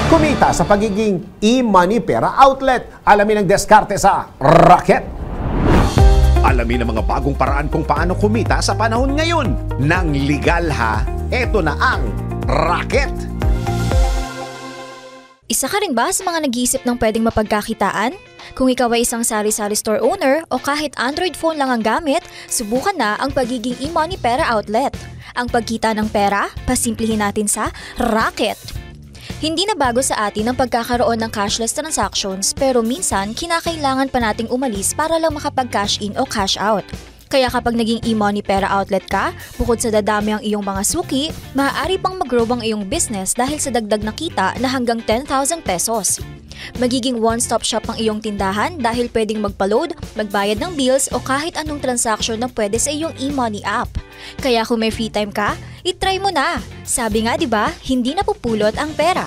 Kumita sa pagiging e-money pera outlet. Alamin ang diskarte sa Rocket. Alamin ang mga bagong paraan kung paano kumita sa panahon ngayon. Nang legal ha, eto na ang Rocket. Isa ka rin ba sa mga nag-iisip ng pwedeng mapagkakitaan? Kung ikaw ay isang sari-sari store owner o kahit Android phone lang ang gamit, subukan na ang pagiging e-money pera outlet. Ang pagkita ng pera, pasimplihin natin sa Rocket. Hindi na bago sa atin ang pagkakaroon ng cashless transactions pero minsan kinakailangan pa nating umalis para lang makapag-cash in o cash out. Kaya kapag naging e-money pera outlet ka, bukod sa dadami ang iyong mga suki, maaari pang mag-grow ang iyong business dahil sa dagdag na kita na hanggang 10,000 pesos. Magiging one-stop shop ang iyong tindahan dahil pwedeng magpa-load, magbayad ng bills o kahit anong transaction na pwede sa iyong e-money app. Kaya kung may free time ka, itry mo na. Sabi nga 'di ba, hindi napupulot ang pera.